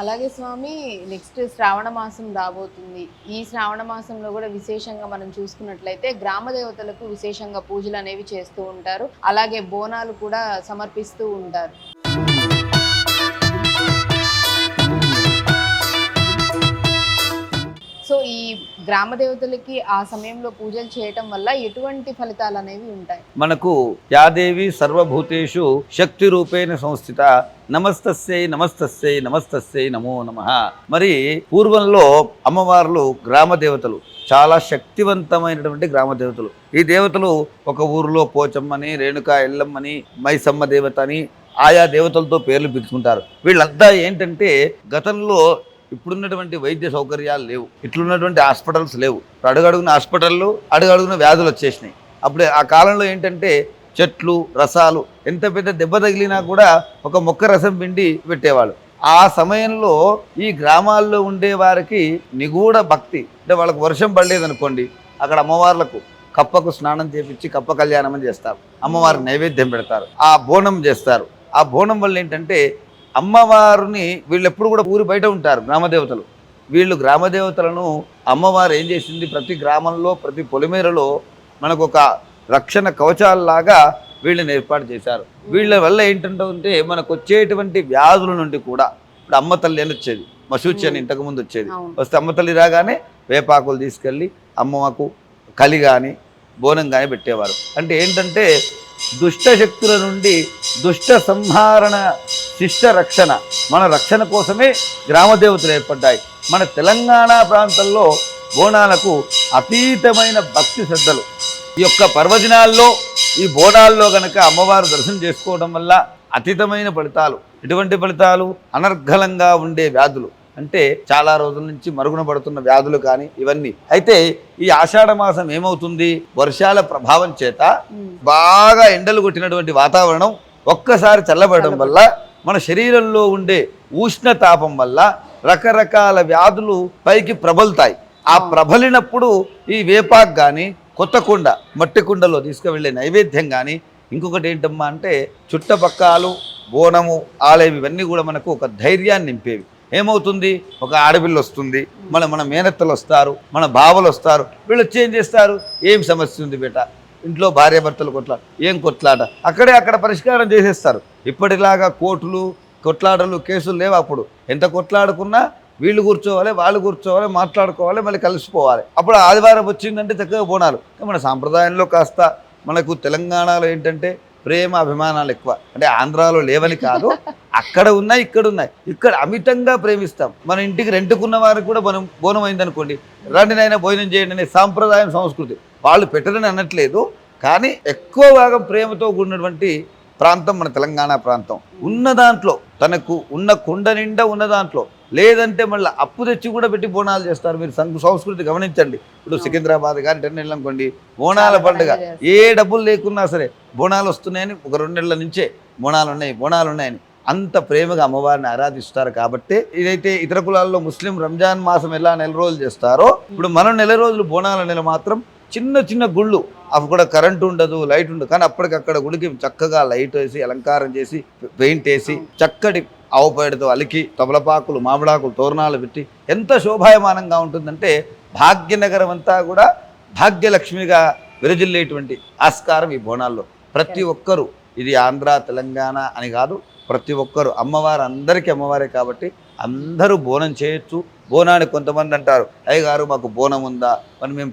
అలాగే స్వామి నెక్స్ట్ శ్రావణ మాసం రాబోతుంది. ఈ శ్రావణ మాసంలో కూడా విశేషంగా మనం చూసుకున్నట్లయితే గ్రామ దేవతలకు విశేషంగా పూజలు అనేవి చేస్తూ ఉంటారు. అలాగే బోనాలు కూడా సమర్పిస్తూ ఉంటారు. సో ఈ గ్రామ దేవతలకి ఆ సమయంలో పూజలు చేయటం వల్ల ఎటువంటి ఫలితాలు అనేవి ఉంటాయి? మనకు యాదేవి సర్వభూతేషు శక్తి రూపేణ సంస్థిత నమస్తస్యై నమస్తస్యై నమస్తస్యై నమో నమః. మరి పూర్వంలో అమ్మవార్లు గ్రామ దేవతలు, చాలా శక్తివంతమైనటువంటి గ్రామ దేవతలు. ఈ దేవతలు ఒక ఊరిలో పోచమ్మని, రేణుకా ఎల్లమ్మని, మైసమ్మ దేవత అని ఆయా దేవతలతో పేర్లు పిలుచుకుంటారు. వీళ్ళంతా ఏంటంటే గతంలో ఇప్పుడున్నటువంటి వైద్య సౌకర్యాలు లేవు, ఇట్లున్నటువంటి హాస్పిటల్స్ లేవు. అడుగడుగున హాస్పిటళ్ళు, అడుగడుగున వ్యాధులు వచ్చేసినాయి. అప్పుడే ఆ కాలంలో ఏంటంటే చెట్లు, రసాలు, ఎంత పెద్ద దెబ్బ తగిలినా కూడా ఒక మొక్క రసం పిండి పెట్టేవాళ్ళు. ఆ సమయంలో ఈ గ్రామాల్లో ఉండే వారికి నిగూఢ భక్తి, అంటే వాళ్ళకు వర్షం పడలేదనుకోండి, అక్కడ అమ్మవార్లకు కప్పకు స్నానం చేపించి కప్ప కళ్యాణం చేస్తారు, అమ్మవారికి నైవేద్యం పెడతారు, ఆ బోనం చేస్తారు. ఆ బోనం వల్ల ఏంటంటే అమ్మవారిని వీళ్ళు ఎప్పుడు కూడా ఊరి బయట ఉంటారు గ్రామదేవతలు. వీళ్ళు గ్రామదేవతలను అమ్మవారు ఏం చేసింది, ప్రతి గ్రామంలో ప్రతి పొలిమేరలో మనకు ఒక రక్షణ కవచాలలాగా వీళ్ళని ఏర్పాటు చేశారు. వీళ్ళ వల్ల ఏంటంటే మనకు వచ్చేటువంటి వ్యాధుల నుండి కూడా, ఇప్పుడు అమ్మ తల్లి అని వచ్చేది, మశూచి అని ఇంతకుముందు వచ్చేది, వస్తే అమ్మ తల్లి రాగానే వేపాకులు తీసుకెళ్ళి అమ్మకు కలి కానీ బోనం కానీ పెట్టేవారు. అంటే ఏంటంటే దుష్ట శక్తుల నుండి దుష్ట సంహారణ, శిష్ట రక్షణ, మన రక్షణ కోసమే గ్రామదేవతలు ఏర్పడ్డాయి. మన తెలంగాణ ప్రాంతంలో బోనాలకు అతీతమైన భక్తి శ్రద్ధలు. ఈ యొక్క పర్వదినాల్లో ఈ బోనాల్లో గనక అమ్మవారు దర్శనం చేసుకోవడం వల్ల అతీతమైన ఫలితాలు. ఎటువంటి ఫలితాలు? అనర్ఘలంగా ఉండే వ్యాధులు, అంటే చాలా రోజుల నుంచి మరుగున పడుతున్న వ్యాధులు కానీ ఇవన్నీ. అయితే ఈ ఆషాఢ మాసం ఏమవుతుంది, వర్షాల ప్రభావం చేత బాగా ఎండలు కొట్టినటువంటి వాతావరణం ఒక్కసారి చల్లబడడం వల్ల మన శరీరంలో ఉండే ఉష్ణతాపం వల్ల రకరకాల వ్యాధులు పైకి ప్రబలుతాయి. ఆ ప్రబలినప్పుడు ఈ వేపాకు కానీ, కొత్త కుండ, మట్టి కుండలో తీసుకువెళ్ళే నైవేద్యం కానీ, ఇంకొకటి ఏంటమ్మా అంటే చుట్టపక్కలు, బోనము, ఆలయం, ఇవన్నీ కూడా మనకు ఒక ధైర్యాన్ని నింపేవి. ఏమవుతుంది, ఒక ఆడపిల్ల వస్తుంది, మన మేనత్తలు వస్తారు, మన బావలు వస్తారు, వీళ్ళు వచ్చి ఏం చేస్తారు, ఏం సమస్య ఉంది బేట, ఇంట్లో భార్యాభర్తలు కొట్లాట, ఏం కొట్లాట, అక్కడ పరిష్కారం చేసేస్తారు. ఇప్పటిలాగా కోర్టులు, కొట్లాటలు, కేసులు లేవు. అప్పుడు ఎంత కొట్లాడుకున్నా వీళ్ళు కూర్చోవాలి, వాళ్ళు కూర్చోవాలి, మాట్లాడుకోవాలి, మళ్ళీ కలిసిపోవాలి. అప్పుడు ఆదివారం వచ్చిందంటే చక్కగా బోనాలు. మన సాంప్రదాయంలో కాస్త మనకు తెలంగాణలో ఏంటంటే ప్రేమ అభిమానాలు ఎక్కువ. అంటే ఆంధ్రాలో లేవని కాదు, అక్కడ ఉన్నాయి, ఇక్కడ ఉన్నాయి. ఇక్కడ అమితంగా ప్రేమిస్తాం. మన ఇంటికి రెంటుకున్న వారికి కూడా మనం బోనం అయిందనుకోండి, రండినైనా భోజనం చేయండి అనే సాంప్రదాయం, సంస్కృతి. వాళ్ళు పెట్టరని అనట్లేదు, కానీ ఎక్కువ భాగం ప్రేమతో కూడినటువంటి ప్రాంతం మన తెలంగాణ ప్రాంతం. ఉన్న దాంట్లో, తనకు ఉన్న కుండ నిండా ఉన్న దాంట్లో, లేదంటే మళ్ళీ అప్పు తెచ్చి కూడా పెట్టి బోనాలు చేస్తారు. మీరు సంస్కృతి గమనించండి. ఇప్పుడు సికింద్రాబాద్ కానీ టెన్ అనుకోండి, బోనాల పండుగ, ఏ డబ్బులు లేకున్నా సరే బోనాలు వస్తున్నాయని, ఒక 2 నెలల నుంచే బోనాలు ఉన్నాయని అంత ప్రేమగా అమ్మవారిని ఆరాధిస్తారు. కాబట్టి ఇదైతే ఇతర కులాల్లో ముస్లిం రంజాన్ మాసం ఎలా నెల రోజులు చేస్తారో, ఇప్పుడు మనం నెల రోజులు బోనాల నెల మాత్రం చిన్న చిన్న గుళ్ళు, అవి కూడా కరెంటు ఉండదు, లైట్ ఉండదు, కానీ అప్పటికక్కడ గుడికి చక్కగా లైట్ వేసి, అలంకారం చేసి, పెయింట్ వేసి, చక్కటి ఆవు పేడతో అలికి, తమలపాకులు, మామిడాకులు, తోరణాలు పెట్టి ఎంత శోభాయమానంగా ఉంటుందంటే భాగ్యనగరం అంతా కూడా భాగ్యలక్ష్మిగా విరజిల్లేటువంటి ఆస్కారం ఈ బోనాల్లో. ప్రతి ఒక్కరూ, ఇది ఆంధ్ర తెలంగాణ అని కాదు, ప్రతి ఒక్కరు అమ్మవారు, అందరికీ అమ్మవారే కాబట్టి అందరూ బోనం చేయొచ్చు. బోనాన్ని కొంతమంది అంటారు, అయ్య గారు మాకు బోనం ఉందా, మరి మేము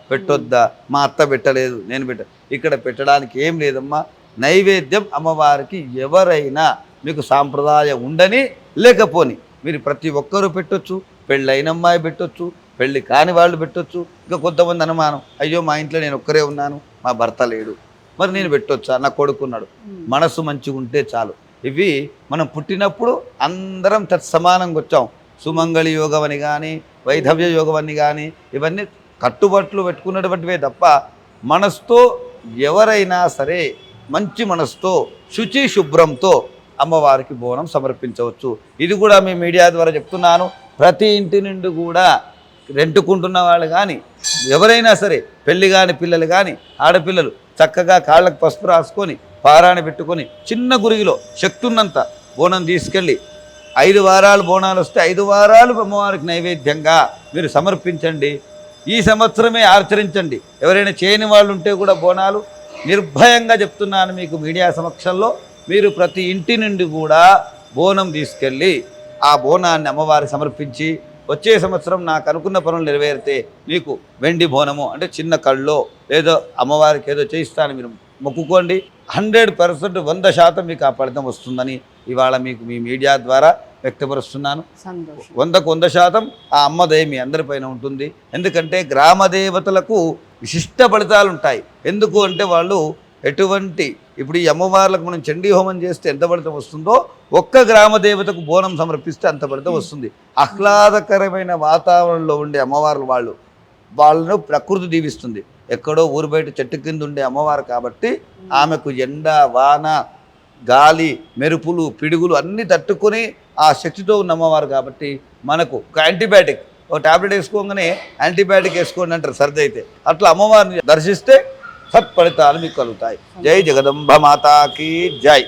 పెట్టొద్దా, మా అత్త పెట్టలేదు, నేను ఇక్కడ పెట్టడానికి ఏం లేదమ్మా. నైవేద్యం అమ్మవారికి ఎవరైనా, మీకు సాంప్రదాయం ఉండని లేకపోని, మీరు ప్రతి ఒక్కరూ పెట్టొచ్చు. పెళ్ళైన అమ్మాయి పెట్టొచ్చు, పెళ్ళి కాని వాళ్ళు పెట్టొచ్చు. ఇంకా కొంతమంది అనుమానం, అయ్యో మా ఇంట్లో నేను ఒక్కరే ఉన్నాను, మా భర్త లేడు, మరి నేను పెట్టొచ్చా, నా కొడుకున్నాడు. మనసు మంచిగా ఉంటే చాలు. ఇవి మనం పుట్టినప్పుడు అందరం తత్సమానంగా వచ్చాం. సుమంగళి యోగం అని కానీ, వైధవ్య యోగం అని కానీ, ఇవన్నీ కట్టుబట్లు పెట్టుకున్నటువంటివే తప్ప, మనసుతో ఎవరైనా సరే మంచి మనసుతో, శుచి శుభ్రంతో అమ్మవారికి బోనం సమర్పించవచ్చు. ఇది కూడా మీ మీడియా ద్వారా చెప్తున్నాను. ప్రతి ఇంటి నుండి కూడా రెంటుకుంటున్న వాళ్ళు కానీ, ఎవరైనా సరే, పెళ్ళి కాని పిల్లలు కానీ, ఆడపిల్లలు చక్కగా కాళ్ళకు పసుపు రాసుకొని, పారాణి పెట్టుకొని, చిన్న గురిగిలో శక్తి ఉన్నంత బోనం తీసుకెళ్ళి 5 వారాలు బోనాలు వస్తే 5 వారాలు అమ్మవారికి నైవేద్యంగా మీరు సమర్పించండి. ఈ సంవత్సరమే ఆచరించండి. ఎవరైనా చేయని వాళ్ళు ఉంటే కూడా బోనాలు నిర్భయంగా చెప్తున్నాను మీకు మీడియా సమక్షంలో, మీరు ప్రతి ఇంటి నుండి కూడా బోనం తీసుకెళ్ళి ఆ బోనాన్ని అమ్మవారికి సమర్పించి వచ్చే సంవత్సరం నాకు అనుకున్న పనులు నెరవేరితే మీకు వెండి బోనము అంటే చిన్న కళ్ళో ఏదో అమ్మవారికి ఏదో చేయిస్తాను మీరు మొక్కుకోండి. 100% 100% మీకు ఆ ఫలితం వస్తుందని ఇవాళ మీకు మీ మీడియా ద్వారా వ్యక్తపరుస్తున్నాను. సంతోషం. 100కు 100% ఆ అమ్మ దయ మీ అందరిపైన ఉంటుంది. ఎందుకంటే గ్రామ దేవతలకు విశిష్ట ఫలితాలు ఉంటాయి. ఎందుకు అంటే వాళ్ళు ఎటువంటి ఇప్పుడు ఈ అమ్మవార్లకు మనం చండీ హోమం చేస్తే ఎంత ఫలితం వస్తుందో ఒక్క గ్రామ దేవతకు బోనం సమర్పిస్తే అంత ఫలితం వస్తుంది. ఆహ్లాదకరమైన వాతావరణంలో ఉండే అమ్మవార్లు వాళ్ళను ప్రకృతి దీవిస్తుంది. ఎక్కడో ఊరు బయట చెట్టు కింద ఉండే అమ్మవారు కాబట్టి ఆమెకు ఎండ వాన గాలి మెరుపులు పిడుగులు అన్నీ తట్టుకొని ఆ శక్తితో ఉన్న అమ్మవారు కాబట్టి మనకు ఒక యాంటీబయాటిక్, ఒక టాబ్లెట్ వేసుకోగానే యాంటీబయాటిక్ వేసుకోండి అంటారు సర్ది అయితే, అట్లా అమ్మవారిని దర్శిస్తే సత్ఫలితాలు మీకు కలుగుతాయి. జై జగదంబ మాతాకి జై.